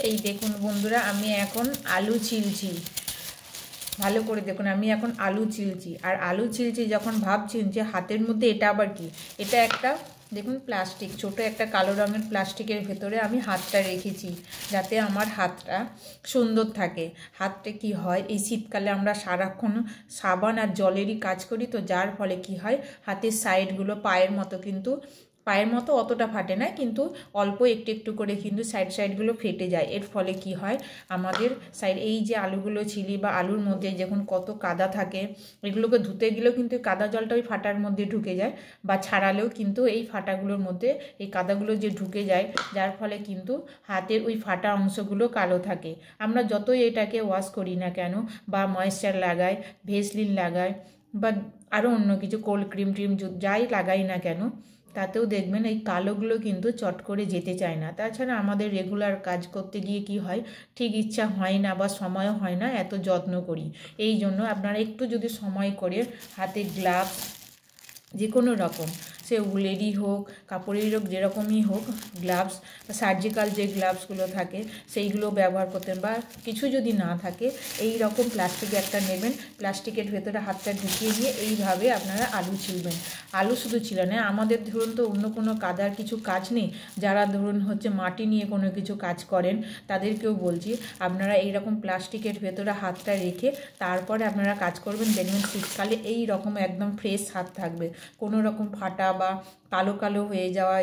এই দেখুন বন্ধুরা, আমি এখন আলু চিলছি। ভালো করে দেখুন, আমি এখন আলু চিলছি। আর আলু চিলছি যখন ভাবছেন যে হাতের মধ্যে এটা আবার কি, এটা একটা দেখুন প্লাস্টিক, ছোট একটা কালো রঙের প্লাস্টিকের ভেতরে আমি হাতটা রেখেছি যাতে আমার হাতটা সুন্দর থাকে। হাতটা কি হয়, এই শীতকালে আমরা সারাক্ষণ সাবান আর জলেরই কাজ করি, তো যার ফলে কি হয় হাতের সাইডগুলো পায়ের মতো অতটা ফাটে না, কিন্তু অল্প একটু একটু করে কিন্তু সাইডগুলো ফেটে যায়। এর ফলে কি হয় আমাদের এই যে আলুগুলো ছিলি বা আলুর মধ্যে যখন কত কাদা থাকে, এগুলোকে ধুতে গেলেও কিন্তু কাদা জলটা ওই ফাটার মধ্যে ঢুকে যায়, বা ছাড়ালেও কিন্তু এই ফাটাগুলোর মধ্যে এই কাদাগুলো যে ঢুকে যায়, যার ফলে কিন্তু হাতের ওই ফাটা অংশগুলো কালো থাকে। আমরা যতই এটাকে ওয়াশ করি না কেন, বা ময়েশ্চার লাগাই, ভেসলিন লাগাই, বা আরও অন্য কিছু কোল্ড ক্রিম যাই লাগাই না কেন, তাতেও দেখবেন এই কালোগুলো কিন্তু চট করে যেতে চায় না। তাছাড়া আমাদের রেগুলার কাজ করতে গিয়ে কি হয়, ঠিক ইচ্ছা হয় না বা সময়ও হয় না এত যত্ন করি। এই জন্য আপনারা একটু যদি সময় করে হাতে গ্লাভস যে কোনো রকম, সে উলেরই হোক কাপড়েরই হোক, যেরকমই হোক গ্লাভস, সার্জিক্যাল যে গ্লাভসগুলো থাকে সেইগুলো ব্যবহার করতেন, বা কিছু যদি না থাকে এই রকম প্লাস্টিক একটা নেবেন, প্লাস্টিকের ভেতরে হাতটা ঢুকিয়ে দিয়ে এইভাবে আপনারা আলু ছিলবেন। আলু শুধু ছিল না, আমাদের ধরুন তো অন্য কোনো কাদার কিছু কাজ নেই, যারা ধরুন মাটি নিয়ে কোনো কিছু কাজ করেন তাদেরকেও বলছি আপনারা এইরকম প্লাস্টিকের ভেতরে হাতটা রেখে তারপরে আপনারা কাজ করবেন, দেখবেন শীতকালে এই রকম একদম ফ্রেশ হাত থাকবে, কোনো রকম ফাটা বা কালো কালো হয়ে যাওয়া,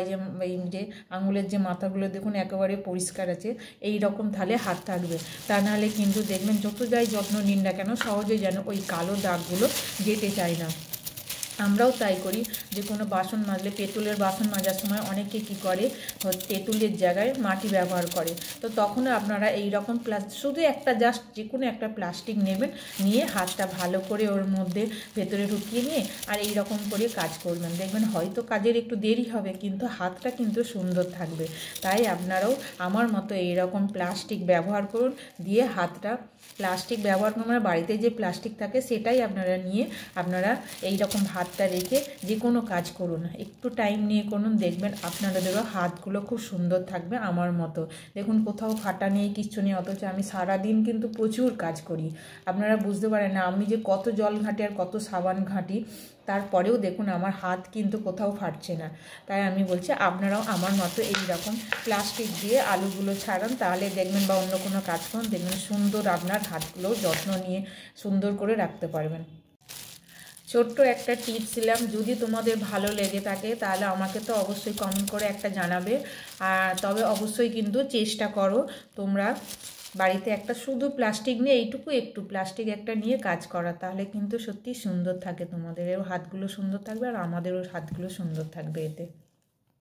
এই যে আঙুলের যে মাথাগুলো দেখুন একেবারে পরিষ্কার আছে, এই রকম তাহলে হাত থাকবে। তা নাহলে কিন্তু দেখবেন যত যাই যত্ন নিন না কেন সহজে যেন ওই কালো দাগগুলো যেতে চায় না। আমরাও তাই করি, যে কোনো বাসন মাজলে, পেতলের বাসন মাজার সময় অনেকে কি করে তেঁতুলের জায়গায় মাটি ব্যবহার করে, তো তখন আপনারা এই রকম শুধু একটা জাস্ট যে কোনো একটা প্লাস্টিক নেবেন, নিয়ে হাতটা ভালো করে ওর মধ্যে ভেতরে ঢুকিয়ে নিয়ে আর এই রকম করে কাজ করবেন, দেখবেন হয়তো কাজের একটু দেরি হবে কিন্তু হাতটা কিন্তু সুন্দর থাকবে। তাই আপনারাও আমার মতো এই রকম প্লাস্টিক ব্যবহার করুন, দিয়ে হাতটা প্লাস্টিক ব্যবহার করুন, মানে বাড়িতে যে প্লাস্টিক থাকে সেটাই আপনারা নিয়ে আপনারা এই রকম হাতটা রেখে যে কোনো কাজ করুন, একটু টাইম নিয়ে করুন, দেখবেন আপনাদেরও হাতগুলো খুব সুন্দর থাকবে আমার মতো। দেখুন কোথাও ফাটা নেই, কিচ্ছু নেই, অথচ আমি সারাদিন কিন্তু প্রচুর কাজ করি। আপনারা বুঝতে পারেন না আমি যে কত জল ঘাঁটি আর কত সাবান ঘাঁটি, তারপরেও দেখুন আমার হাত কিন্তু কোথাও ফাটছে না। তাই আমি বলছি আপনারাও আমার মতো এই রকম প্লাস্টিক দিয়ে আলুগুলো ছাড়ান, তাহলে দেখবেন, বা অন্য কোনো কাজ করুন, দেখবেন সুন্দর আপনার হাতগুলো যত্ন নিয়ে সুন্দর করে রাখতে পারবেন। ছোট্ট একটা টিপস দিলাম, যদি তোমাদের ভালো লেগে থাকে তাহলে আমাকে তো অবশ্যই কমেন্ট করে একটা জানাবে। আর তবে অবশ্যই কিন্তু চেষ্টা করো তোমরা বাড়িতে একটা শুধু প্লাস্টিক নিয়ে এইটুকু একটু প্লাস্টিক একটা নিয়ে কাজ করা, তাহলে কিন্তু সত্যি সুন্দর থাকে, তোমাদেরও হাতগুলো সুন্দর থাকবে আর আমাদেরও হাতগুলো সুন্দর থাকবে এতে।